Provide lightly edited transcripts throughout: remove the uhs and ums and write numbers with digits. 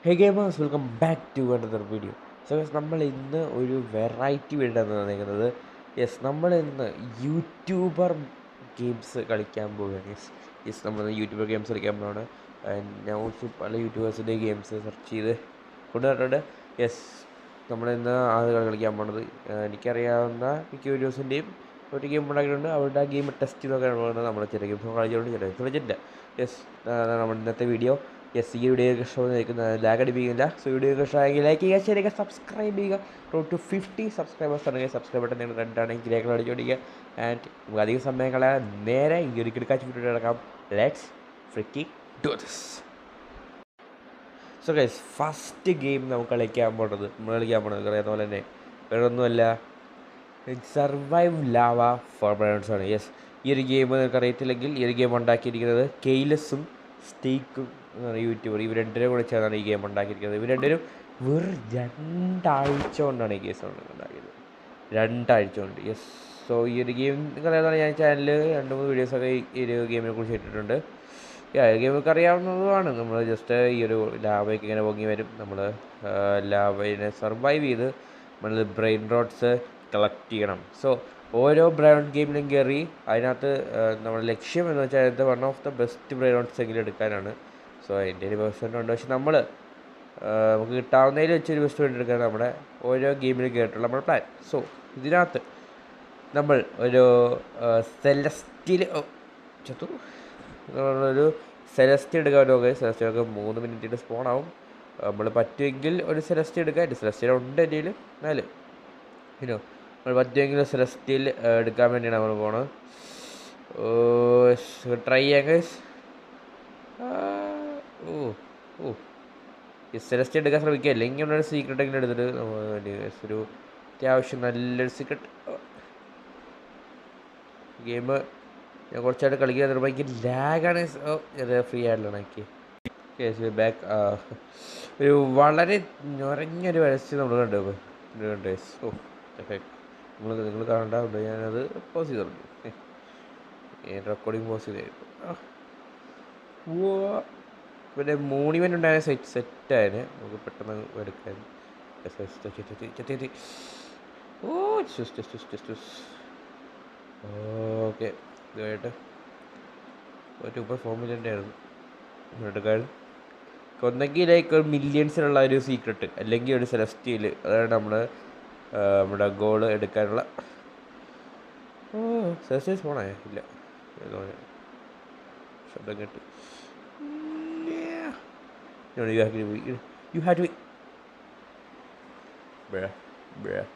Hey gamers, welcome back to another video. So നമ്മൾ ഇന്ന് ഒരു വെറൈറ്റി വീഡിയോ ആണ് വന്നിരിക്കുന്നത്. നമ്മൾ ഇന്ന് യൂട്യൂബർ ഗെയിംസ് കളിക്കാൻ പോവുകയാണ്. നമ്മൾ യൂട്യൂബർ ഗെയിംസ് കളിക്കാൻ പോവുകയാണ്. ഞാൻ ഓൾസോ പല യൂട്യൂബേഴ്സിൻ്റെ ഗെയിംസ് സെർച്ച് ചെയ്ത് കൊണ്ടുവന്നിട്ടുണ്ട്. നമ്മളിന്ന് ആദ്യം കളിക്കാൻ പോകുന്നത് എനിക്കറിയാവുന്ന മിക്ക വീഡിയോസിൻ്റെയും ഒരു ഗെയിം ഉണ്ടാക്കിയിട്ടുണ്ട്. അവരുടെ ആ ഗെയിം ടെസ്റ്റ് ചെയ്തൊക്കെയാണ് പോകുന്നത്. നമ്മൾ ചെറിയ ഗെയിംസ് കളിച്ചുകൊണ്ട് ചില ഗെയിംസ് കളിച്ചിട്ടില്ല. നമ്മുടെ ഇന്നത്തെ വീഡിയോ. ഈ വീഡിയോ ഇഷ്ടമെന്ന് ലാഗ് അടിപ്പിക്കുന്നില്ല. സോ വീഡിയോ ഇഷ്ടമായെങ്കിൽ ലൈക്ക് ചെയ്യുക, ഷെയർ ചെയ്യുക, സബ്സ്ക്രൈബ് ചെയ്യുക. റോഡ് ടു 50 സബ്സ്ക്രൈബേഴ്സ് ആണെങ്കിൽ സബ്സ്ക്രൈബ് ബട്ടൺ നിങ്ങൾ രണ്ടാണെങ്കിൽ ലേക്ക് അടിച്ചോടിക്കുക. ആൻഡ് നമുക്ക് അധികം സമയം കളയാൻ നേരെ ഈ ഒരു കിടക്കാച്ച് വീഡിയോ എടുക്കാം. Let's freaking do this. So guys, first game നമ്മൾ കളിക്കാൻ പോകുന്നത് അറിയാവുന്ന പോലെ തന്നെ വേറൊന്നുമല്ല, സർവൈവ് ലാവ ഫോർ ബ്രൗൺസ് ആണ്. ഈ ഒരു ഗെയിം നിങ്ങൾക്ക് അറിയത്തില്ലെങ്കിൽ, ഈ ഒരു ഗെയിം ഉണ്ടാക്കിയിരിക്കുന്നത് കെയ്ലസും സ്റ്റേക്കും എന്നാണ് യൂട്യൂബർ. ഇവർ രണ്ടുപേരും കൂടെ ചേർന്നാണ് ഈ ഗെയിം ഉണ്ടാക്കിയിരിക്കുന്നത്. ഇവർ രണ്ടുപേരും വെറും 2 ആഴ്ച കൊണ്ടാണ് ഈ കേസ് ഉണ്ടാക്കിയത്. 2 ആഴ്ച കൊണ്ട്. സോ ഈ ഒരു ഗെയിം നിങ്ങളേതാണ്, ഞാൻ ചാനലിൽ 2-3 വീഡിയോസൊക്കെ ഈ ഒരു ഗെയിമിനെ കുറിച്ച് ഇട്ടിട്ടുണ്ട്. ഗെയിമൊക്കെ അറിയാവുന്നതുമാണ്. നമ്മൾ ജസ്റ്റ് ഈ ഒരു ലാവയൊക്കെ ഇങ്ങനെ പൊങ്ങി വരും. നമ്മൾ ലാവയെ സർവൈവ് ചെയ്ത് നമ്മൾ ബ്രെയിൻ റോഡ്സ് കളക്ട് ചെയ്യണം. സോ ഓരോ ബ്രൗൺ ഗെയിമിലും കയറി അതിനകത്ത് നമ്മുടെ ലക്ഷ്യം എന്ന് വെച്ചാൽ അതിനകത്ത് one of the best brainrots എങ്കിലും എടുക്കാനാണ്. സോ അതിൻ്റെ ഒരു പെർസെൻ്റ് ഉണ്ട്. പക്ഷെ നമുക്ക് കിട്ടാവുന്നതിൽ വെച്ചൊരു ബെസ്റ്റ് വേണ്ടി എടുക്കാൻ നമ്മുടെ ഓരോ ഗെയിമിലും കയറിയിട്ടുള്ള നമ്മുടെ പ്ലാൻ. സോ ഇതിനകത്ത് നമ്മൾ ഒരു സെലസ്റ്റിൽ ഒരു സെലസ്റ്റ് എടുക്കാൻ നോക്കുക. സെലസ്റ്റ് എടുക്കാൻ 3 മിനിറ്റ് സ്പോണാവും. നമ്മൾ പറ്റുമെങ്കിൽ ഒരു സെലസ്റ്റ് എടുക്കുക. എൻ്റെ സെലസ്റ്റിൽ ഉണ്ട് എൻ്റെ കയ്യിൽ. എന്നാലും നമ്മൾ പറ്റുമെങ്കിൽ സെലസ്റ്റിൽ എടുക്കാൻ വേണ്ടിയാണ് നമ്മൾ പോണത്. ട്രൈ ചെയ്യാൻ. സെലസ്റ്റ് എടുക്കാൻ ശ്രമിക്കുക. അല്ലെങ്കിൽ നമ്മളൊരു സീക്രട്ട് എങ്കിലും എടുത്തിട്ട് ഒരു അത്യാവശ്യം നല്ലൊരു സീക്രട്ട് ഗെയിം ഞാൻ കുറച്ചായിട്ട് കളിക്കാൻ ഭയങ്കര ലാഗാണ്. ഫ്രീ ആയിട്ടാണ് എനിക്ക് ബാക്ക്. ഒരു വളരെ ഞൊരഞ്ഞൊരു പരസ്യം നമ്മൾ കണ്ടു. നിങ്ങൾ കാണണ്ടാവുണ്ട്. ഞാനത് പോസ് ചെയ്തിട്ടുണ്ട്. റെക്കോർഡിങ് പോസ് ചെയ്തായിരുന്നു. പിന്നെ മോണിമെൻ്റ് ഉണ്ടായ സെറ്റായതിന് നമുക്ക് പെട്ടെന്ന് എടുക്കാൻ. ഓക്കെ, ഇതുമായിട്ട് ഒരു 4 മില്യൻ്റെ ആയിരുന്നു എടുക്കാൻ. ഒന്നെങ്കിൽ ഒരു മില്യൺസിലുള്ള ഒരു സീക്രട്ട്, അല്ലെങ്കിൽ ഒരു സെലസ്റ്റിയൽ. അതാണ് നമ്മുടെ ഗോള് എടുക്കാനുള്ള. സെലസ്റ്റിയൽസ് പോണേ ഇല്ല, ശബ്ദം കേട്ട്.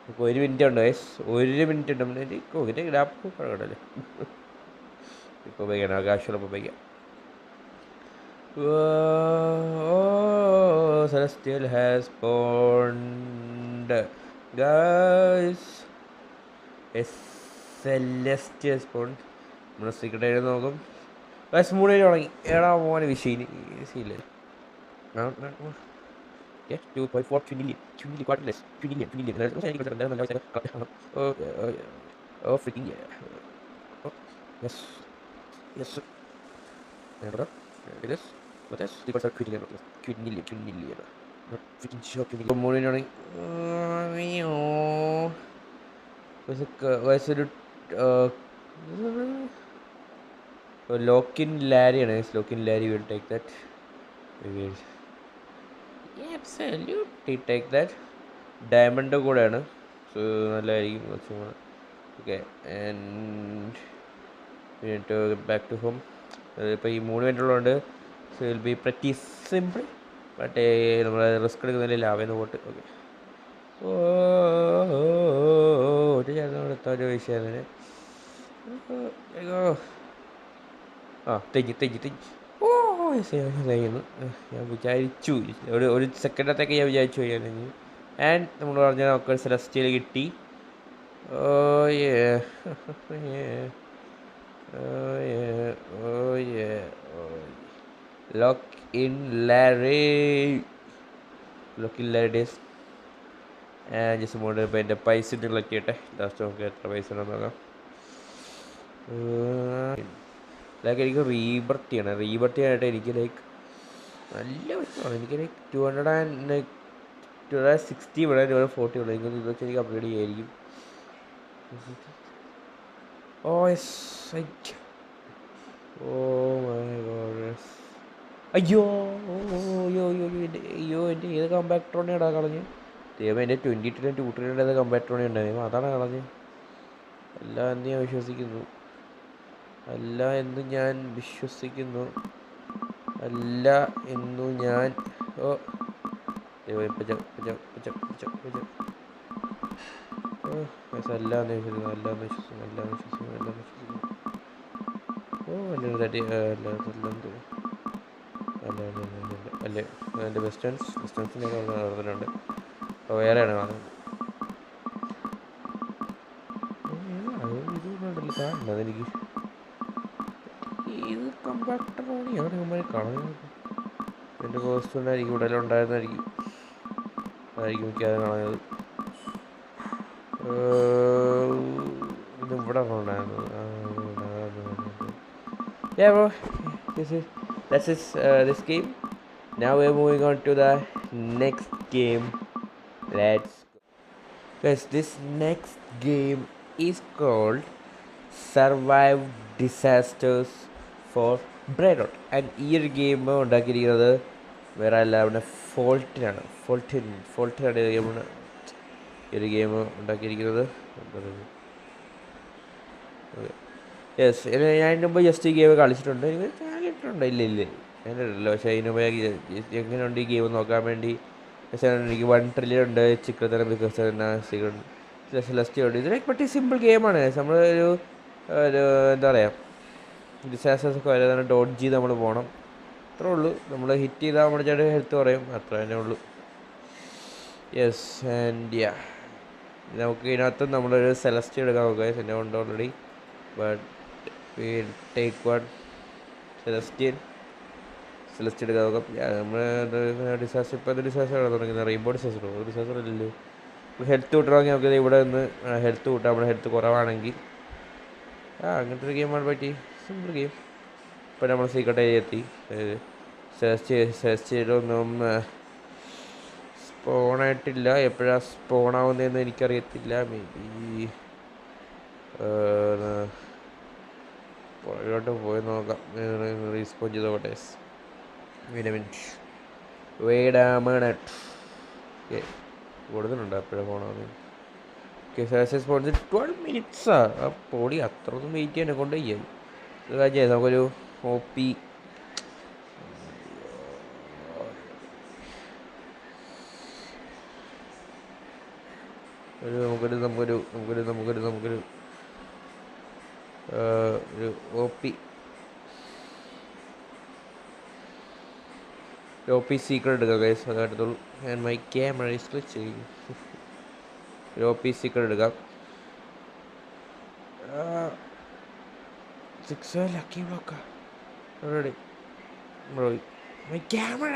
ഇപ്പോൾ 1 മിനിറ്റ് ഉണ്ട്. 1 മിനിറ്റ് ഉണ്ട്. ഇതിൻ്റെ ഗ്രാഫ് കുഴപ്പമില്ലല്ലേ. ഇപ്പോൾ ഉപയോഗിക്കണം, ആകാശമുള്ളപ്പോൾ ഉപയോഗിക്കാം. Celestial has spawned, guys. Celestial spawned. നമ്മുടെ സീക്രട്ട് ആയിട്ട് നോക്കും. ഗൈസ്, 3 തുടങ്ങി. ഏടാ മോനെ വിഷയില്ല. 2.4 trillion quarterless trillion. Oh freaking yeah. Yes. It is. What is? Because are quitting million. Not freaking sure quitting. Morning. What's it? Lock-in Larry. Lock-in Larry will take that. Absolutely take that. Diamond കൂടെയാണ്. So നല്ലതായിരിക്കും കുറച്ചും കൂടെ. Okay, and back to home. ഇപ്പോൾ ഈ 3 minute ഉള്ളതുകൊണ്ട് so will be pretty simple. But നമ്മൾ risk എടുക്കുന്നില്ല. ലാവേന്ന് പോട്ട്. ഓക്കെ, എത്താൻ വിഷയം. തെറ്റി. ഞാൻ വിചാരിച്ചു ഒരു സെക്കൻഡത്തേക്ക് ഞാൻ വിചാരിച്ചു കഴിഞ്ഞാൽ. ആൻഡ് നമ്മൾ പറഞ്ഞാൽ നമുക്ക് സെലസ്റ്റിയൽ കിട്ടി. Lock in larry days. Just mode. ഇപ്പോൾ എൻ്റെ പൈസ കളക്ട് ചെയ്യട്ടെ. ലാസ്റ്റ് നമുക്ക് എത്ര പൈസ ഉണ്ടെന്ന് നോക്കാം. എനിക്ക് റീബർത്ത് ചെയ്യണം. റീബർത്ത് ചെയ്യാനായിട്ട് എനിക്ക് നല്ല പ്രശ്നമാണ്. എനിക്കൊരു 260 വേണം, 240 വേണം. എനിക്ക് ഇതൊക്കെ എനിക്ക് അപ്ഗ്രേഡ് ചെയ്യായിരിക്കും. Oh yes, right. Oh my god, അയ്യോ അയ്യോ അയ്യോ അയ്യോ എൻ്റെ ഏത് കമ്പാക്ടറോണെയാടാ കളഞ്ഞ്. ദൈവം എൻ്റെ 20 2 കമ്പാക്ടറോണി ഉണ്ടായിരുന്നു, അതാണ് കളഞ്ഞ്. അല്ല എന്ന് ഞാൻ വിശ്വസിക്കുന്നു, അല്ല എന്ന് ഞാൻ വിശ്വസിക്കുന്നു, അല്ല എന്നു ഞാൻ. ഓ ദൈവം, പച്ച പച്ച പച്ച പച്ച പച്ച. ഓ അല്ല എന്ന് വിശ്വസിക്കുന്നു, അല്ല എന്ന് വിശ്വസിക്കുന്നു, അല്ല എന്ന് വിശ്വസിക്കുന്നു, അല്ല എന്ന് വിശ്വസിക്കുന്നു. ഓ അല്ല തട്ടി അല്ല അല്ലെന്ത് അല്ല അല്ല അല്ല അല്ലേ. എൻ്റെ വെസ്റ്റേൺസിൻ്റെ നടന്നിട്ടുണ്ട്. അപ്പോൾ വേറെയാണ് കാണുന്നത്. അത് ഇതുകൊണ്ടല്ലോ കാണുന്നത് എനിക്ക്. ഇത് കമ്പാക്ടറോണി അവിടെ നമ്മൾ കളഞ്ഞത്. എൻ്റെ കോസ്റ്റ്യൂണ്ടായിരിക്കും ഇവിടെ എല്ലാം ഉണ്ടായിരുന്നായിരിക്കും, അതായിരിക്കും മിക്കത് കളഞ്ഞത്. ഇത് ഇവിടെ ഉണ്ടായിരുന്നത്. Yeah, bro. This is this game. Now we're moving on to the next game. Let's go. Guys, this next game is called Survive Disasters for Brainrot. And ഈ ഒരു ഗെയിം ഉണ്ടാക്കിയിരിക്കുന്നത് വേറെ അല്ല, അവിടെ ഫോൾട്ടിനാണ് ഈ ഒരു ഗെയിം ഉണ്ടാക്കിയിരിക്കുന്നത്. യെസ്, ഞാൻ അതിന് മുമ്പ് ജസ്റ്റ് ഈ ഗെയിം കളിച്ചിട്ടുണ്ട്. എനിക്ക് ചാലിട്ടുണ്ട്, ഇല്ല ഞാനിട്ടില്ല. പക്ഷേ അതിന് മുമ്പ് എങ്ങനെയുണ്ട് ഈ ഗെയിം നോക്കാൻ വേണ്ടി എനിക്ക് 1 ട്രില്യൺ ഉണ്ട്, ചിക്കൻ ബിക്കോസ് സെലസ്റ്റി ഉണ്ട്. ഇതിനൊക്കെ പറ്റിയ സിമ്പിൾ ഗെയിമാണ്. നമ്മളൊരു എന്താ പറയുക, ഡിസാസ്റ്റേഴ്സ് ഒക്കെ വരുന്നതാണ് ഡോട്ട് ചെയ്ത് നമ്മൾ പോകണം, അത്രേ ഉള്ളൂ. നമ്മൾ ഹിറ്റ് ചെയ്താൽ നമ്മുടെ ചേട്ടൻ ഹെൽത്ത് കുറയും, അത്ര തന്നെ ഉള്ളൂ. യെസ് ആൻഡ് യാ, നമുക്ക് ഇതിനകത്ത് നമ്മളൊരു സെലസ്റ്റി എടുക്കാൻ നോക്കുക. എൻ്റെ ഉണ്ട് already, but we take one Celesty എടുക്കാൻ നോക്കാം. നമ്മൾ ഡിസാസ്റ്റർ, ഇപ്പോൾ എന്ത് ഡിസാസ്റ്ററാണ് തുടങ്ങുന്നത്? റെയിൻബോ ഡിസാസ്റ്റർ ഇല്ലല്ലോ. ഹെൽത്ത് കൂട്ടണമെങ്കിൽ നമുക്ക് ഇവിടെ നിന്ന് ഹെൽത്ത് കൂട്ടാം. നമ്മുടെ ഹെൽത്ത് കുറവാണെങ്കിൽ അങ്ങനത്തെ ഒരു ഗെയിമാണ് പറ്റി, സിമ്പിൾ ഗെയിം. ഇപ്പോൾ നമ്മൾ സീക്രട്ട് ഏരിയ എത്തി. സെലസ്റ്റിയിലൊന്നും സ്പോണായിട്ടില്ല. എപ്പോഴാണ് സ്പോണാവുന്നതെന്ന് എനിക്കറിയത്തില്ല. മേ ബി പുറകോട്ട് പോയി നോക്കാം. റീസ്പോൺ ചെയ്ത് നോക്കട്ടെ. Wait A minute. ഓക്കെ, കൊടുത്തിട്ടുണ്ട് എപ്പോഴാണ് പോകണമെന്ന്. ഓക്കെ, സ്പോൺസ് 12 മിനിറ്റ്സാ. ആ പൊടി അത്രയൊന്നും വെയിറ്റ് ചെയ്യാനെ കൊണ്ട് ചെയ്യാം. ഇത് കാര്യം നമുക്കൊരു OP നമുക്കൊരു OP സീക്രട്ട് എടുക്കാം ഗൈസ്, അതെടുത്തോളൂ. And my camera is glitching. ഒരു OP സീക്രട്ട് എടുക്കാം. 6 ലക്കി ബ്ലോക്കാ already. My camera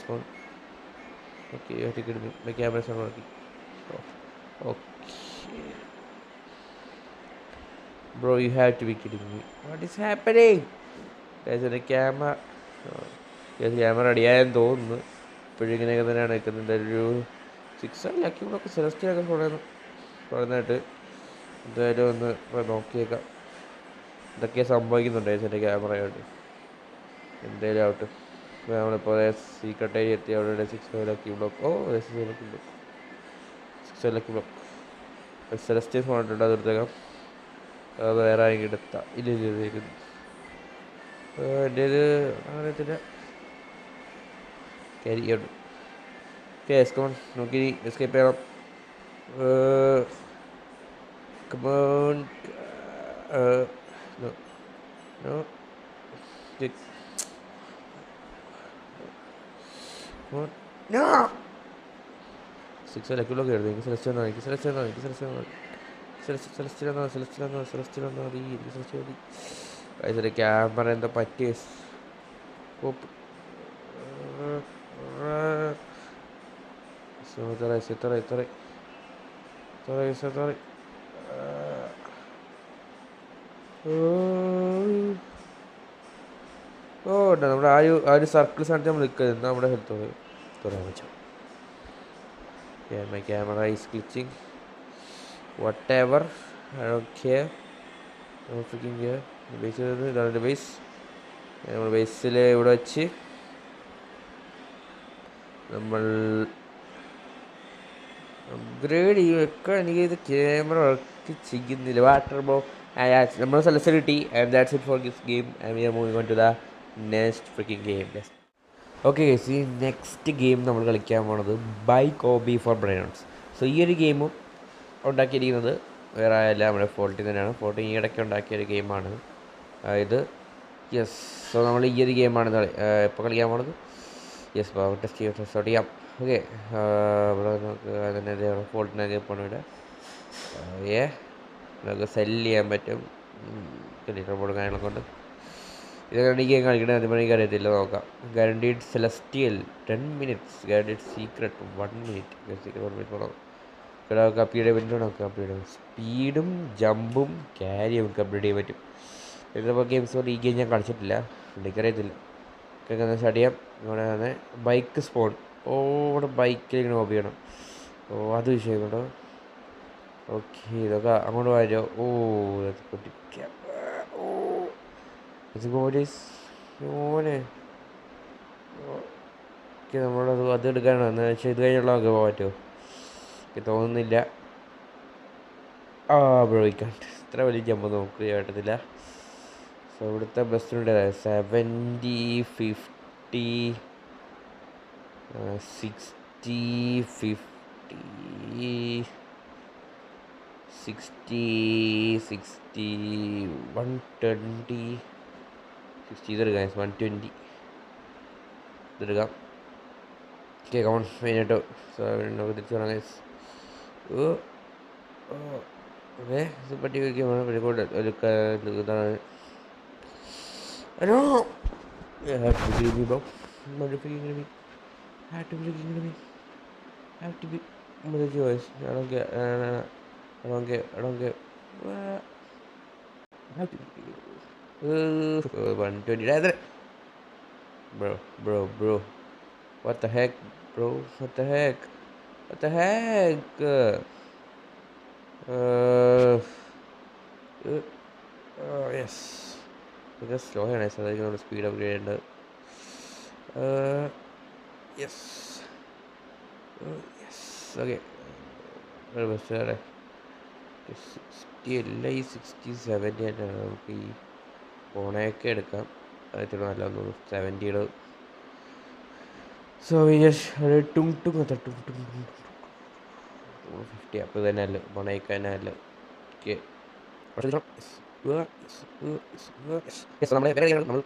spawn. Okay, you have to get me. My camera is not working. Okay. Bro, you have to be kidding me. What is happening? There's a camera. Camera അടിയായെന്ന് തോന്നുന്നു. ഇപ്പോഴും ഇങ്ങനെയൊക്കെ തന്നെയാണ് നിൽക്കുന്നത്. ഒരു 6 lucky block സെലസ്റ്റിയൊക്കെ പറയുന്നതായിട്ട്. എന്തായാലും ഒന്ന് നോക്കിയേക്കാം ഇതൊക്കെ സംഭവിക്കുന്നുണ്ട് എൻ്റെ ക്യാമറയായിട്ട്. എന്തായാലും ആവട്ടെ. നമ്മളിപ്പോൾ സീക്രട്ട് ഏരിയ എത്തി. അവിടെ 6 ലക്കി ബ്ലോക്ക്. ഓ 6 ലക്കി ബ്ലോക്ക് സെലസ്റ്റേഴ്സ് പറഞ്ഞിട്ടുണ്ട്. അതെടുത്തേക്കാം. അത് വേറെ ആരെങ്കിലും എടുത്താൽ ഇല്ല എൻ്റെ ഇത് അറിയത്തില്ല. കരിയുണ്ട്. ഓക്കെ, എസ്കോൺ നോക്കി എസ്കേപ്പ് ചെയ്യണം. കമോൺ. നോ 6 ലക്കി ബ്ലോക്ക് ആയിരുന്നു. എനിക്ക് സെലസ്റ്റ് മതി. അതിൻ്റെ ക്യാമറ എന്താ പറ്റിയ ഓ നമ്മുടെ ആ ഒരു സർക്കിൾ സ്ഥാനത്ത് നമ്മൾ നിൽക്കുന്നത് നമ്മുടെ ഹെൽത്ത് തുറയാൻ വെച്ചു. My camera is glitching whatever I don't care. freaking care. Base ചെയ്തത് ഇതാണ് എൻ്റെ ബേസ്. നമ്മൾ ബേസിൽ ഇവിടെ വെച്ച് നമ്മൾ അപ്ഗ്രേഡ് ചെയ്യുക. എനിക്കിത് ക്യാമറ വർക്ക് ചെയ്യുന്നില്ല. വാട്ടർ ബോ നമ്മൾ സെലക്ട് കിട്ടി. And that's it for this game. And we are moving on to the next freaking game. Okay guys, ഈ നെക്സ്റ്റ് ഗെയിം നമ്മൾ കളിക്കാൻ പോണത് by kobe for brains. So ഈ ഒരു ഗെയിമും ഉണ്ടാക്കിയിരിക്കുന്നത് വേറെ അല്ല, നമ്മുടെ ഫോൾട്ടിൽ തന്നെയാണ്. ഫോൾട്ട് ഈ ഇടയ്ക്ക് ഉണ്ടാക്കിയ ഒരു ഗെയിമാണ് ഇത്. യെസ്, സോ നമ്മൾ ഈ ഒരു ഗെയിമാണ് ഇപ്പോൾ കളിക്കാൻ പോണത്. യെസ്, ടെസ്റ്റ് ചെയ്യാം. ഓക്കെ, ഇവിടെ നമുക്ക് അതിനെ ഫോൾട്ടിനെ പോകണം. ഇവിടെ നമുക്ക് സെല്ല് ചെയ്യാൻ പറ്റും ലീഡർ ബോർഡ് കാര്യങ്ങളൊക്കെ ഉണ്ട്. ഇതൊക്കെ ഈ ഗെയിം കളിക്കണേ അതിന് എനിക്ക് അറിയത്തില്ല, നോക്കാം. Guaranteed celestial 10 minutes, guaranteed secret 1 minute. Secret 1 minute പോകണം. ഇവിടെ നമുക്ക് അപ്ഗ്രേഡ് ചെയ്യാൻ പറ്റും. നമുക്ക് അപ്ഗ്രേഡ് ചെയ്യാം. സ്പീഡും ജമ്പും ക്യാരി നമുക്ക് അപ്ഗ്രേഡ് ചെയ്യാൻ പറ്റും. ഇതിപ്പോൾ ഗെയിംസ് കൊണ്ട് ഈ ഗെയിം ഞാൻ കളിച്ചിട്ടില്ല, എനിക്കറിയത്തില്ല. ഒക്കെ സ്റ്റാർട്ട് ചെയ്യാം. ഇവിടെ തന്നെ ബൈക്ക് സ്പോൺ. ഓ, ഇവിടെ ബൈക്കിൽ ഇങ്ങനെ ഓഫ് ചെയ്യണം. ഓ, അത് വിഷയം കേട്ടോ. ഓക്കെ, ഇതൊക്കെ അങ്ങോട്ട് വാരോ. ഓ, പൊട്ടിക്കാം. ഓ, ഓനെ ഓക്കെ, നമ്മളത് അത് എടുക്കാനാണ്. എന്ന് വെച്ചാൽ ഇത് കഴിഞ്ഞുള്ള നമുക്ക് പോകാൻ പറ്റുമോ? എനിക്ക് തോന്നുന്നില്ല. ബ്രോയിക്കാൻ ഇത്ര വലിയ ജമ്പ് നമുക്ക് കേട്ടത്തില്ല. സോ ഇവിടുത്തെ ബസ്സിനുണ്ട് 70, 50, 60, 50, 60, 60, 120, 60. ഇതെടുക്കാം 120. ഇതെടുക്കാം. ഓക്കെ, കമോൺ മെയിനായിട്ട്. സോ തിരിച്ചു വേണം ഗൈസ്. ഓക്കെ, പറ്റി വയ്ക്കാൻ വേണം. പരിക്കോട്ട് ഒരു ഇതാണ്. No! I have to be me, bro. Motherfucking enemy. I have to be freaking enemy. I have to be. Mother choice. I don't get. I don't get. I don't get. I have to be. 120. Bro. What the heck, bro? What the heck? What the heck? Yes. Because slow ആണ്, so അതിനുള്ള speed upgrade ഉണ്ട്. Yes. Okay, ഒരു bus വേറെ 60 അല്ല, ഈ 60, 70 ആയിട്ടാണ്. നമുക്ക് ഈ ഫോണൊക്കെ എടുക്കാം. അതിൽ നല്ലതെന്ന് തോന്നുന്നു 70. സോ ഒരു ടുങ് അത്ര 50. അപ്പോൾ തന്നെ അല്ല ഫോണൊക്കെ തന്നെ അല്ല. ഓക്കെ, നമ്മൾ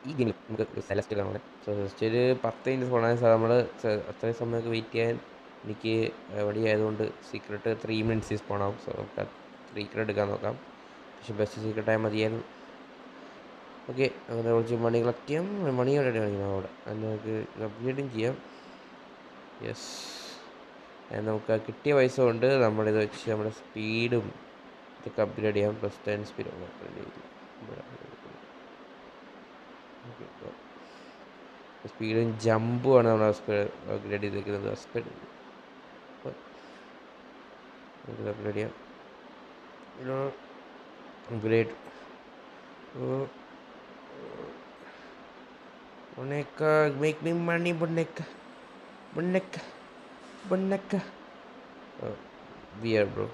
ഈ ഗെയിമിൽ നമുക്ക് സെലസ്റ്റ് കാണുന്നത്. സോ ജസ്റ്റ് ഒരു 10 മിനിറ്റ് പോകണം. സാർ നമ്മൾ അത്രയും സമയമൊക്കെ വെയിറ്റ് ചെയ്യാൻ എനിക്ക് വഴിയായതുകൊണ്ട് സീക്രട്ട് 3 minutes പോകണം. സോ നമുക്ക് സീക്രട്ട് എടുക്കാൻ നോക്കാം. പക്ഷേ ബെസ്റ്റ് സീക്രട്ടായി മതിയായിരുന്നു. ഓക്കെ, അങ്ങനെ കുറച്ച് മണി കളക്ട് ചെയ്യാം. മണി ഓൾറെഡി കാണിക്കണം അവിടെ. അത് നമുക്ക് അപ്ഗ്രേഡും ചെയ്യാം. യെസ്, നമുക്ക് കിട്ടിയ പൈസ കൊണ്ട് നമ്മളിത് വെച്ച് നമ്മുടെ സ്പീഡും ഇതൊക്കെ അപ്ഗ്രേഡ് ചെയ്യാം. പ്ലസ് 10 സ്പീഡ് അപ്ഗ്രേഡ് ചെയ്തു. സ്പീഡും ജമ്പുമാണ് നമ്മൾ അപ്ഗ്രേഡ് ചെയ്തിരിക്കുന്നത്. സ്പീഡ് അപ്ഗ്രേഡ് ചെയ്യാം. Upgrade Boneka, make me money, boneka. Weird, bro.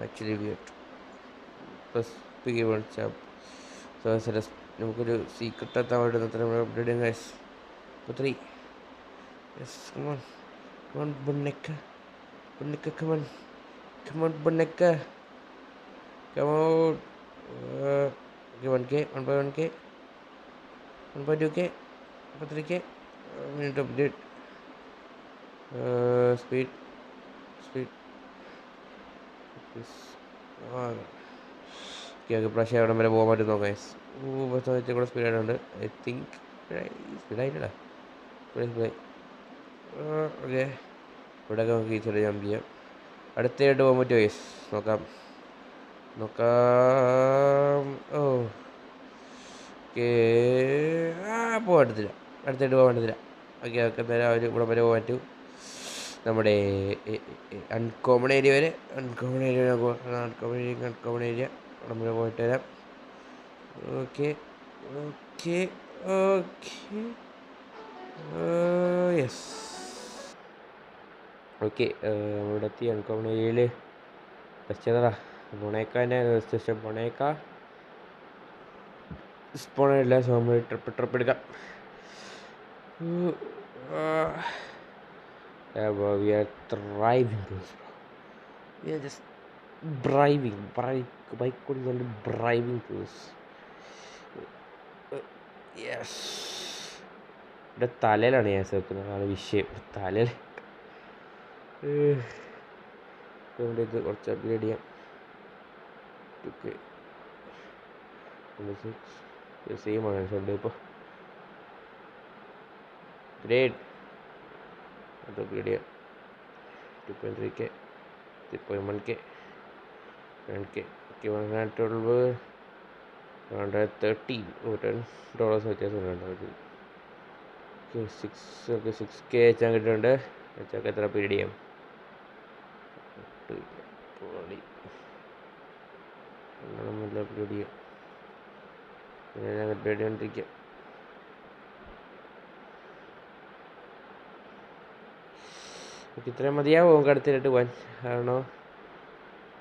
Actually weird. Plus, big one chap. So, നമുക്കൊരു സീക്രട്ട് എത്താൻ വേണ്ടി നമ്മൾ അപ്ഡേറ്റ് ചെയ്യാം ഗൈസ്. അപ്പോൾ 3. Yes, come on boneka, come on boneka. Come on. 1K, 1.1K, 1.2K, 3K. Minute update. Speed. Okay, പ്രാവശ്യം എവിടെ വരെ പോകാൻ പറ്റും നോക്കാം ഗൈസ്. ബസ് കൂടെ സ്പീഡായിട്ടുണ്ട്. ഐ തിങ്ക് സ്പീഡായിട്ടില്ല. സ്പീഡ്. ഓക്കെ, ഇവിടെയൊക്കെ നമുക്ക് ഈസിയായിട്ട് ജമ്പ് ചെയ്യാം. അടുത്തായിട്ട് പോകാൻ പറ്റുമോ ഗൈസ്? നോക്കാം. ഓക്കെ, പോകാൻ പറ്റത്തില്ല, അടുത്തായിട്ട് പോകാൻ പറ്റത്തില്ല. ഓക്കെ ഓക്കെ, നേരെ അവർ ഇവിടെ വരെ പോകാൻ പറ്റും. നമ്മുടെ അൺകോമൺ ഏരിയ വരെ, അൺകോമൺ ഏരിയ അൺകോമൺ ഏരിയ നമ്മൾ പോയിട്ട് വരാം. Okay okay okay, yes. Okay, ഇവിടെ എത്തി. അൺകോമൺ ഏരിയയിൽ വെച്ചതാ പൊണേക്കാൻ്റെ സ്റ്റേഷൻ. പൊണേക്ക സ്പോണില്ല, സോ നമ്മൾ ട്രിപ്പ് എടുക്കാം. We are thriving this, bro. We are just bike ഓടിച്ചുകൊണ്ട് ഡ്രൈവിംഗ് ടൂസ്. യെസ്, ഇവിടെ തലയിലാണ് ഞാൻ വെക്കുന്നത്, അതാണ് വിഷയം. തലയിൽ അതുകൊണ്ട് ഇത് കുറച്ച് അപ്ഗ്രേഡ് ചെയ്യാം. ഓക്കെ, സെയിം ആണ് ഉണ്ട് ഇപ്പോൾ. ഗ്രേഡ് അത് അപ്ഗ്രേഡ് ചെയ്യാം. 2.3K, 3.1K, 7K. ഓക്കെ, 112, 113, $10 വ്യത്യാസമുണ്ട്. ഓക്കെ, 6K വെച്ചാൽ കിട്ടുന്നുണ്ട്. വെച്ചാൽ എത്ര പീരീഡ് ചെയ്യാം? അപ്ഗ്രേഡ് ചെയ്യാം. ഞാൻ അപ്ഗ്രേഡ് ചെയ്തുകൊണ്ടിരിക്കാം. ഇത്രയും മതിയാവും നമുക്ക് അടുത്തിട്ട് പോകാൻ. ആണോ?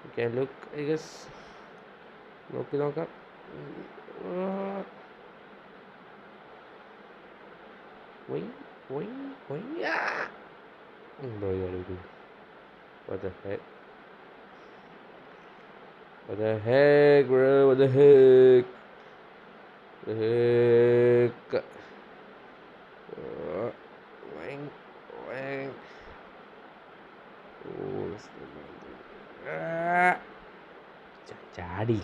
ഓക്കെ, ലുക്ക് ഐ ഗസ് നോക്കി നോക്കാം. What the heck? What the heck, bro? What the heck? The heck? Wang. ചാടി.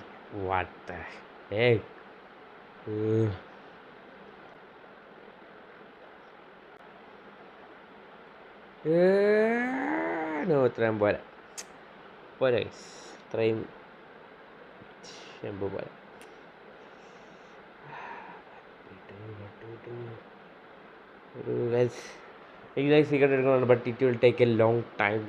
What the heck? No, ഇത്രയും പോരാ. ഇത്രയും ശമ്പു പോരാ. എനിക്ക് സീക്രട്ട് എടുക്കണമെന്ന്, but it will take A long time.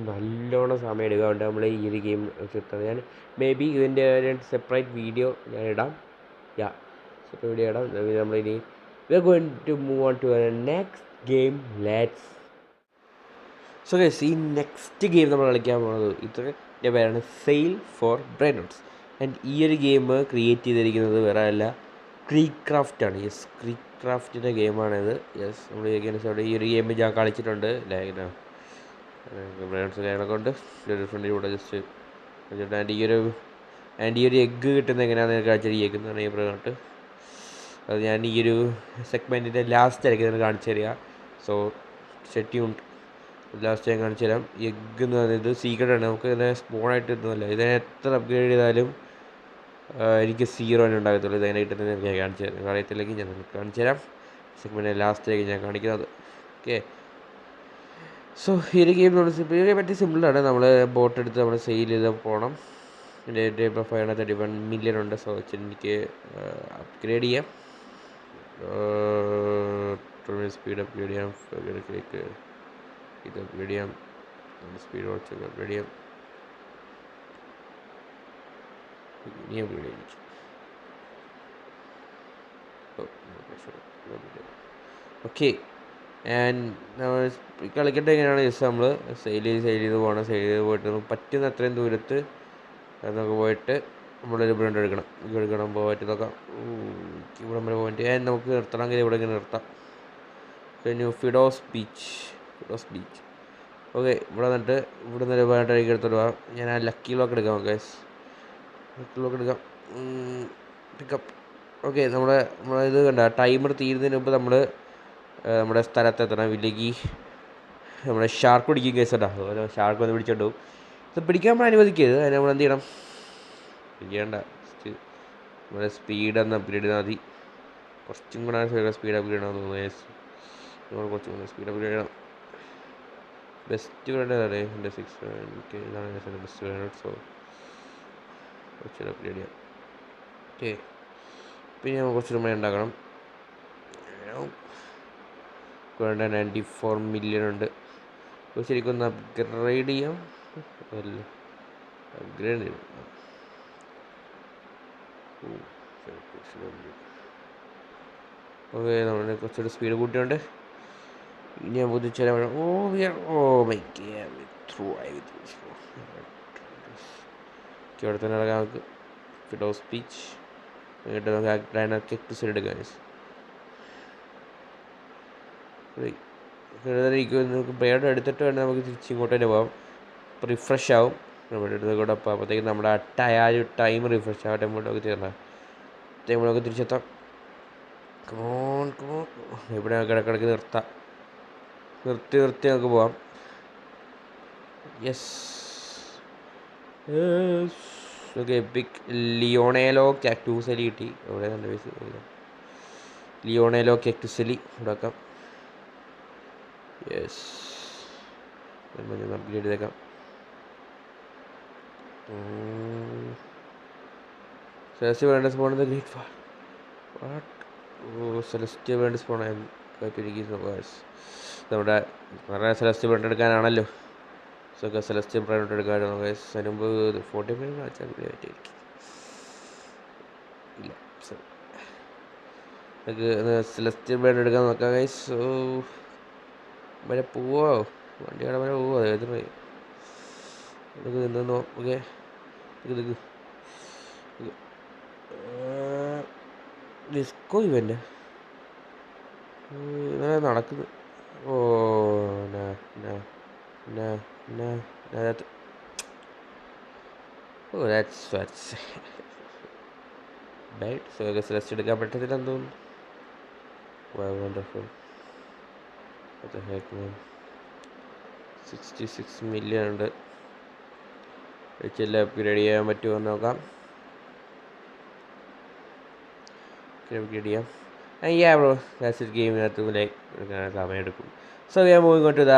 നല്ലോണം സമയം എടുക്കാറുണ്ട് നമ്മൾ ഈ ഒരു ഗെയിം കിട്ടുന്നത്. ഞാൻ മേ ബി ഇതിൻ്റെ ഒരു സെപ്പറേറ്റ് വീഡിയോ ഞാൻ ഇടാം. സെപ്പറേറ്റ് വീഡിയോ ഇടാം. നമ്മളിനി we are going to move on to next game. Let's. So guys, ഈ നെക്സ്റ്റ് ഗെയിം നമ്മൾ കളിക്കാൻ പോകുന്നത് ഇതിൻ്റെ പേരാണ് സെയിൽ ഫോർ ബ്രെയിൻറോട്സ്. ആൻഡ് ഈ ഒരു ഗെയിം ക്രിയേറ്റ് ചെയ്തിരിക്കുന്നത് വേറെ അല്ല, ക്രീക്രാഫ്റ്റാണ്. യെസ്, ക്രീക്രാഫ്റ്റിൻ്റെ ഗെയിമാണിത്. യെസ്, നമ്മൾ ഈ ഒരു ഗെയിം ഞാൻ കളിച്ചിട്ടുണ്ട്. ബ്രെയിൻറോട്സ് കാര്യങ്ങളൊക്കെ ഉണ്ട്. ഒരു ഫ്രണ്ടിൻ്റെ കൂടെ ജസ്റ്റ് ആൻഡ് ഈ ഒരു എഗ്ഗ് കിട്ടുന്നത് എങ്ങനെയാണെന്ന് കാണിച്ചത്. ഈ എഗ്ഗ് എന്ന് പറഞ്ഞാൽ ഈ പറഞ്ഞിട്ട് അത് ഞാൻ ഈ ഒരു സെഗ്മെൻറ്റിൻ്റെ ലാസ്റ്റ് ആയിരിക്കും ഇതിന് കാണിച്ചു തരിക. സോ സ്റ്റേ ലാസ്റ്റ് ഞാൻ കാണിച്ചു തരാം. എഗ്ഗ് എന്ന് പറയുന്നത് സീക്രട്ടാണ്. നമുക്ക് ഇതിനെ സ്പോണായിട്ട് കിട്ടുന്നില്ല. ഇതിനെ എത്ര അപ്ഗ്രേഡ് ചെയ്താലും എനിക്ക് 0 ഉണ്ടാകത്തുള്ളൂ. ഇതെങ്ങനെ കിട്ടുന്നത് ഞാൻ കാണിച്ചു തരാം. അറിയത്തില്ലെങ്കിൽ ഞാൻ നിങ്ങൾക്ക് കാണിച്ചു തരാം. സെഗ്മെൻറ്റ് ലാസ്റ്റിലേക്ക് ഞാൻ കാണിക്കുന്നത്. ഓക്കെ, സോ ഈ ഒരു ഗെയിം ഇതിനെ പറ്റി സിമ്പിളാണ്. നമ്മൾ ബോട്ട് എടുത്ത് നമ്മൾ സെയിൽ ചെയ്ത് പോകണം. എൻ്റെ ഇപ്പോൾ 531 മില്യൺ ഉണ്ട്. സോ എനിക്ക് അപ്ഗ്രേഡ് ചെയ്യാം. സ്പീഡ് അപ്ഗ്രേഡ് ചെയ്യാം. ഇത് അപ്ഗ്രേഡ് ചെയ്യാം. സ്പീഡ് കുറച്ച് അപ്ഗ്രേഡ് ചെയ്യാം. ഇനി അപ്ഗ്രേഡ് ചെയ്യാം. ഓക്കെ, ആൻഡ് നമ്മൾ കളിക്കേണ്ടത് എങ്ങനെയാണ്? ജസ്റ്റ് നമ്മൾ സെയിൽ ചെയ്ത് പോകണം. സെയിൽ ചെയ്ത് പോയിട്ട് നമുക്ക് പറ്റുന്ന അത്രയും ദൂരത്ത് നമുക്ക് പോയിട്ട് നമ്മളൊരു ബ്രാൻഡ് എടുക്കണം. പോയിട്ട് നോക്കാം. ഇവിടെ നമ്മൾ പോയിട്ട് നമുക്ക് നിർത്തണമെങ്കിൽ ഇവിടെ ഇങ്ങനെ നിർത്താം. പിന്നെ ഫിഡോസ് ബീച്ച്. ഓക്കെ, ഇവിടെ വന്നിട്ട് ഇവിടെ നിന്ന് വേണ്ടേക്ക് എടുത്തോട്ട് പോകാം. ഞാൻ ആ ലക്കി ലോക്ക് എടുക്കാം. ലക്കി ലോക്ക് എടുക്കാം. പിക്കപ്പ്. ഓക്കെ, നമ്മളിത് കണ്ട ടൈമർ തീരുന്നതിന് മുമ്പ് നമ്മൾ നമ്മുടെ സ്ഥലത്തെത്തണം. ഇല്ലെങ്കിൽ നമ്മുടെ ഷാർക്ക് പിടിക്കും കേസ് കേട്ടോ. അതുപോലെ ഷാർക്ക് വന്ന് പിടിച്ചോണ്ടു. ഇത് പിടിക്കാൻ നമ്മൾ അനുവദിക്കരുത്. അതിന് നമ്മൾ എന്ത് ചെയ്യണം? പിടിക്കേണ്ട, നമ്മുടെ സ്പീഡ് ഒന്ന് അപ്ഗ്രേഡ് ചെയ്താൽ മതി. കുറച്ചും കൂടെ സ്പീഡ് അപ്ഗ്രേഡ് ചെയ്യണമെന്ന് തോന്നുന്നു. നമ്മൾ കുറച്ചും കൂടെ സ്പീഡ് അപ്ഗ്രേഡ് ചെയ്യണം. ബെസ്റ്റ് വേണ്ടതാണ് എൻ്റെ 6 എനിക്ക് ഇതാണ് ബെസ്റ്റ് വേണ്ടത്. സോ കുറച്ചുകൂടെ അപ്ഗ്രേഡ് ചെയ്യാം. ഓക്കെ, പിന്നെ നമ്മൾ കുറച്ച് മണി ഉണ്ടാക്കണം. $294 million ഉണ്ട്. അപ്പോൾ ശരിക്കും ഒന്ന് അപ്ഗ്രേഡ് ചെയ്യാം. അല്ല അപ്ഗ്രേഡ് ചെയ്യും. ഓക്കെ, നമ്മൾ കുറച്ചുകൂടി സ്പീഡ് കൂട്ടിയുണ്ട്. ഇനി ഞാൻ ബുദ്ധിച്ചാൽ ഇവിടെ തന്നെ ഇറങ്ങാം നമുക്ക്. ഫിഡോ സ്പീച്ച് എന്നിട്ട് നമുക്ക് ഡൈനർ കെക്ടസ് എടുക്കാം. നമുക്ക് ബ്ലേഡ് എടുത്തിട്ട് വേണം നമുക്ക് തിരിച്ച് ഇങ്ങോട്ട് തന്നെ പോകാം. അപ്പോൾ റിഫ്രഷ് ആവും നമ്മുടെ അടുത്ത് കൂടെ. അപ്പോൾ അപ്പോഴത്തേക്കും നമ്മുടെ ടൈം റിഫ്രഷ് ആവട്ടെ. നമുക്ക് തീർന്നാൽ നമുക്ക് തിരിച്ചെത്താം. കമോൺ ഇവിടെ കിടക്കിടക്ക് നിർത്താം. നിർത്തി നമുക്ക് പോവാം. Yes okay. എപ്പിക് ലിയോണേലോ കാക്ടൂസലി കിട്ടി. അവിടെ നല്ല പൈസ. ലിയോണേലോ കാക്ടൂസലി ഇവിടെ വെക്കാം. യെസ് അപ്ഗ്രേഡ് ചെയ്തേക്കാം. സെലസ്റ്റിയൽ വേണ്ട സ്പോൺ ഗ്രേറ്റ് ഫാൾ. സെലസ്റ്റിയൽ വേണ്ട സ്പോൺ നമ്മുടെ നിറയെ സെലസ്റ്റിയൽ ബ്രാൻഡ് എടുക്കാനാണല്ലോ. സോ സെലസ്റ്റിയൽ ബ്രാൻഡ് എടുക്കാനാണ് ഗൈസ്. അതിന് മുമ്പ് 45 വെച്ചാൽ പറ്റുമായിരിക്കും. ഇല്ല, നമുക്ക് സെലസ്റ്റിയൽ ബ്രാൻഡ് എടുക്കാൻ നോക്കാം ഗൈസ്. സോ വരെ പോവോ, വണ്ടിയുടെ വരെ പോവോ? എതിർ നിന്നോ. ഓക്കെ ഡിസ്കോ ഇവൻ്റെ നടക്കുന്നത്. Oh that's bad. So celeste എടുക്കാൻ പറ്റത്തില്ലെന്ന് തോന്നുന്നു. വണ്ടർഫുൾ. 66 million ഉണ്ട്. വെച്ചെല്ലാം അപ്ഗ്രേഡ് ചെയ്യാൻ പറ്റുമോ എന്ന് നോക്കാം. അപ്ഗ്രേഡ് ചെയ്യാം. Bro that's it. ഗെയിമിനകത്ത് ലൈക്ക് എടുക്കാൻ സമയം എടുക്കും. So we are moving on to the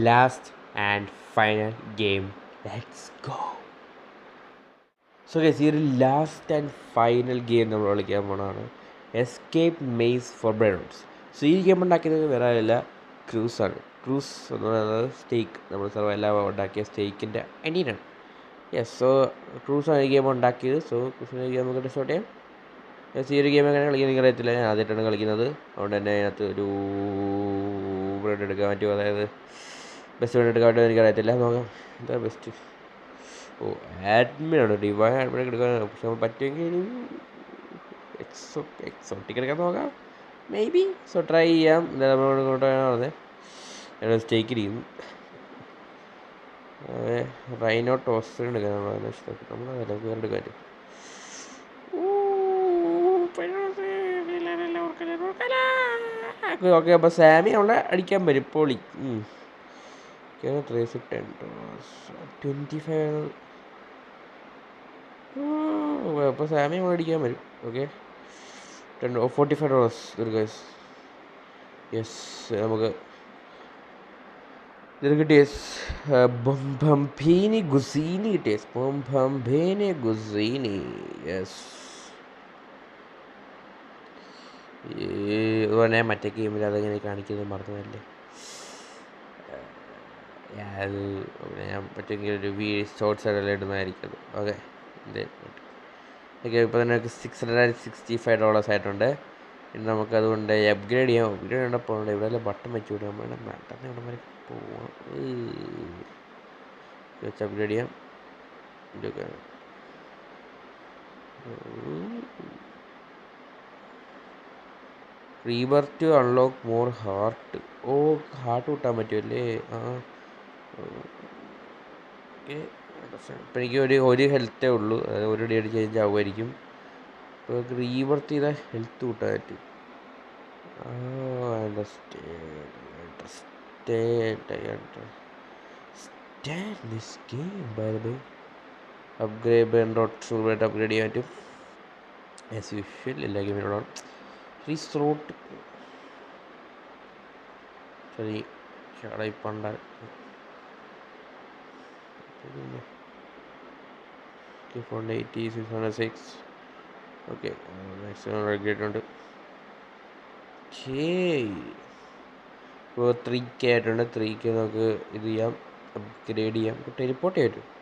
last and final game. Let's go. So guys, ഈ ഒരു ലാസ്റ്റ് ആൻഡ് ഫൈനൽ ഗെയിം നമ്മൾ കളിക്കാൻ പോകണതാണ് എസ്കേപ്പ് മെയ്സ് ഫോർബിഡൻസ്. സോ ഈ ഗെയിം ഉണ്ടാക്കിയത് വേറെ ആരല്ല, ക്രൂസാണ്. ക്രൂസ് എന്ന് പറയുന്നത് സ്റ്റേക്ക്, നമ്മൾ എല്ലാം ഉണ്ടാക്കിയ സ്റ്റേക്കിൻ്റെ അനിയനാണ്. യെസ്, സോ ക്രൂസാണ് ഈ ഗെയിം ഉണ്ടാക്കിയത്. സോ ക്രൂസിൻ്റെ ഗെയിം നമുക്ക് സ്റ്റാർട്ട് ചെയ്യാം. യെസ്, ഈ ഒരു ഗെയിം എങ്ങനെ കളിക്കാൻ എനിക്ക് അറിയത്തില്ല. ഞാൻ ആദ്യമായിട്ടാണ് കളിക്കുന്നത്. അതുകൊണ്ട് തന്നെ അതിനകത്ത് ഒരു ബ്രെഡ് എടുക്കാൻ പറ്റുമോ, അതായത് ബെസ്റ്റ് ബ്രെഡ് എടുക്കാൻ പറ്റുമോ എനിക്കറിയത്തില്ല. നോക്കാം എന്താ ബെസ്റ്റ്. ഓ, ആഡ്മിനാണ്, ഡിവൈൻ ആഡ്മിനൊക്കെ എടുക്കാൻ. പക്ഷെ നമ്മൾ പറ്റുമെങ്കിൽ ഒരു എക്സോട്ടിക് എടുക്കാൻ നോക്കാം, മേ ബി. സോ ട്രൈ ചെയ്യാം. എന്താ നമ്മൾ ഇങ്ങോട്ടാണ് പറഞ്ഞത്, ഞങ്ങൾ സ്റ്റേക്കിരിക്കുന്നു. റൈനോ ടോസ്റ്റർ എടുക്കാൻ നമ്മളതിനെ ഇഷ്ടപ്പെട്ടു. നമ്മളതല്ല വേറെ എടുക്കാൻ പറ്റും. ഓക്കെ, അപ്പോൾ സാമി നമ്മളെ അടിക്കാൻ വരും. പൊളി. 25. അപ്പോൾ സാമി നമ്മൾ അടിക്കാൻ വരും. Okay, $45 guys. യെസ്, നമുക്ക് ഇത് കിട്ടിയ ബംബംബീനി ഗുസീനി കിട്ടിയ ബംബംബേനെ ഗുസീനി. യെസ്, അതുപോലെ മറ്റേ ഗെയിമിൽ അതങ്ങനെ കാണിക്കുന്നത് മറന്നതല്ലേ. അത് ഞാൻ പറ്റുമെങ്കിൽ ഒരു ഷോർട്സ് എല്ലാം ഇടുന്നതായിരിക്കും. Okay, okay. ഇപ്പോൾ തന്നെ $665 ആയിട്ടുണ്ട്. ഇനി നമുക്കതുകൊണ്ട് അപ്ഗ്രേഡ് ചെയ്യാം. അപ്ഗ്രേഡ് ചെയ്യേണ്ട പോകണ്ട. ഇവിടെ എല്ലാം ബട്ടൺ വെച്ച് വിടും. നമ്മുടെ ബട്ടൺ ഇവിടെ വരെ പോവാം. വെച്ച് അപ്ഗ്രേഡ് ചെയ്യാം. ഇതൊക്കെ rebirth to unlock more heart. ഓ, ഹാർട്ട് കിട്ടാൻ പറ്റുമല്ലേ. ഓക്കെ, ഇപ്പം എനിക്ക് ഒരു ഹെൽത്തേ ഉള്ളൂ. അതായത് ഒരു ഡേ ചേഞ്ച് ആകുമായിരിക്കും. അപ്പോൾ റീബർത്ത് ചെയ്താൽ ഹെൽത്ത് കൂട്ടാൻ പറ്റും. അപ്ഗ്രേഡ് അപ്ഗ്രേഡ് ചെയ്യാൻ പറ്റും ആസ് യൂഷ്വൽ എല്ലാ ഗെയിമിനോടാണ്. റീസ്റോട്ട് ശരി ഇപ്പണ്ട. ഓക്കെ, മാക്സിമം റെഗ്രേറ്റ് ഉണ്ട്. ഇപ്പോൾ 3K ആയിട്ടുണ്ട്. 3K നമുക്ക് ഇത് ചെയ്യാം, അപ്ഗ്രേഡ് ചെയ്യാം. ടെലിപ്പോർട്ട് ചെയ്യാൻ പറ്റും.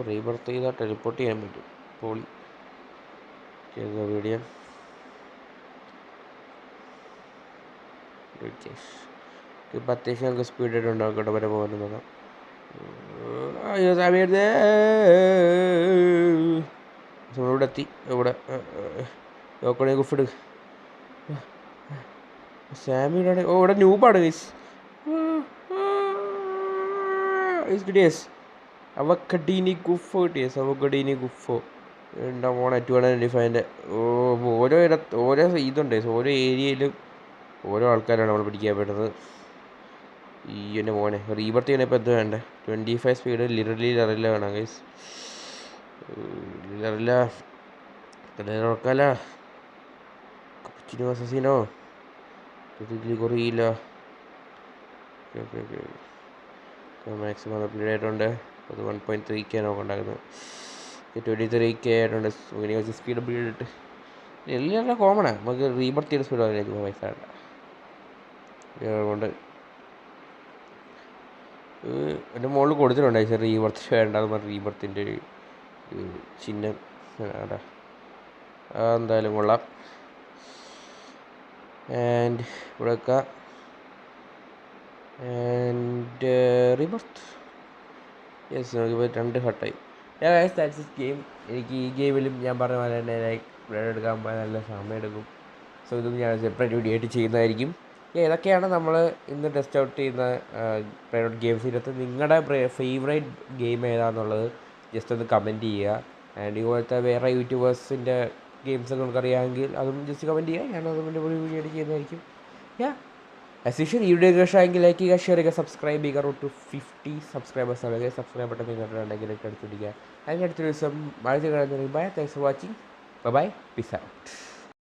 റീബർത്ത് ചെയ്താൽ ടെലിപ്പോർട്ട് ചെയ്യാൻ പറ്റും. പോളി വീഡിയോ ഇപ്പം അത്യാവശ്യം നമുക്ക് സ്പീഡായിട്ട് ഉണ്ടാവും കേട്ടോ. വരെ പോകാനും നോക്കാം. നമ്മളിവിടെ എത്തി. ഇവിടെ നോക്കണേ ഗുഫിട് സാമിയുടെ ഇവിടെ ന്യൂബാണ് ഗൈസ്. ഗിഡിയസ് അവക്കടീനി ഗുഫോ ഗിഡിയസ് അവക്കടീനി ഗുഫോ എന്താ മോണെ 295. ഓരോ ഇതുണ്ട്. ഓരോ ഏരിയയിലും ഓരോ ആൾക്കാരാണ് നമ്മൾ പിടിക്കാൻ പറ്റുന്നത്. ഈ എൻ്റെ മോനെ റീബർത്ത് ചെയ്യണ ഇപ്പോൾ എന്ത് വേണ്ടേ? 25 സ്പീഡ് ലിറലി ലറില്ല വേണം ഗൈസ്. ലറില്ല ഉറക്കാല കപ്പച്ചിനോ അസസിനോ കുറയില്ല. മാക്സിമം അപ്ഗ്രേഡ് ആയിട്ടുണ്ട്. അത് 1.3K നമുക്ക് ഉണ്ടാക്കുന്നത്. 23K ആയിട്ടുണ്ട്. ഇങ്ങനെ കുറച്ച് സ്പീഡ് അപ്ഗ്രേഡ് ഇട്ട് എല്ലാം കോമണാണ്. നമുക്ക് റീബർത്ത് ചെയ്ത സ്പീഡ് അതിലേക്ക് പൈസ വേണ്ട. അതുകൊണ്ട് എൻ്റെ മുകളിൽ കൊടുത്തിട്ടുണ്ട് പക്ഷേ റീബർത്ത് വേണ്ടെന്ന് പറഞ്ഞ് റീബർത്തിൻ്റെ ഒരു ചിഹ്നം അതാ അതെന്തായാലും കൊള്ളാം. ആൻഡ് ഇവിടെ വെക്കാം. ആൻഡ് റീബർത്ത് യെസ് നമുക്കിപ്പോൾ 2 ഹട്ടായി. That's game. എനിക്ക് ഈ ഗെയിമിലും ഞാൻ പറഞ്ഞ പോലെ തന്നെ ലൈക്ക് എടുക്കാൻ നല്ല സമയം എടുക്കും. സോ ഇതും ഞാൻ സെപ്പറേറ്റ് വീഡിയോ ആയിട്ട് ചെയ്യുന്നതായിരിക്കും. ഏതൊക്കെയാണ് നമ്മൾ ഇന്ന് ടെസ്റ്റ് ഔട്ട് ചെയ്യുന്ന പ്രൈവറ്റ് ഗെയിംസിനകത്ത് നിങ്ങളുടെ ഫേവറേറ്റ് ഗെയിം ഏതാണെന്നുള്ളത് ജസ്റ്റ് ഒന്ന് കമൻറ്റ് ചെയ്യുക. ആൻഡ് ഇതുപോലത്തെ വേറെ യൂട്യൂബേഴ്സിൻ്റെ ഗെയിംസൊക്കെ നമുക്കറിയാമെങ്കിൽ അതും ജസ്റ്റ് കമൻറ്റ് ചെയ്യുക. ഞാനത് ഒരു വീഡിയോ ആയിട്ട് ചെയ്യുന്നതായിരിക്കും. ആസ് യൂഷ്വൽ ഈ വീഡിയോ ഇഷ്ടമായെങ്കിൽ ലൈക്ക് ചെയ്യുക, ഷെയർ ചെയ്യുക, സബ്സ്ക്രൈബ് ചെയ്യുക. റൂട്ട് ടു 50 സബ്സ്ക്രൈബേഴ്സ് ആണെങ്കിൽ സബ്സ്ക്രൈബ് ബട്ടൺ നിങ്ങളുണ്ടെങ്കിൽ അടുത്ത് പിടിക്കുക. അതിൻ്റെ അടുത്തൊരു ദിവസം മഴ കഴിഞ്ഞാൽ bye. Thanks for watching. Bye. Peace out.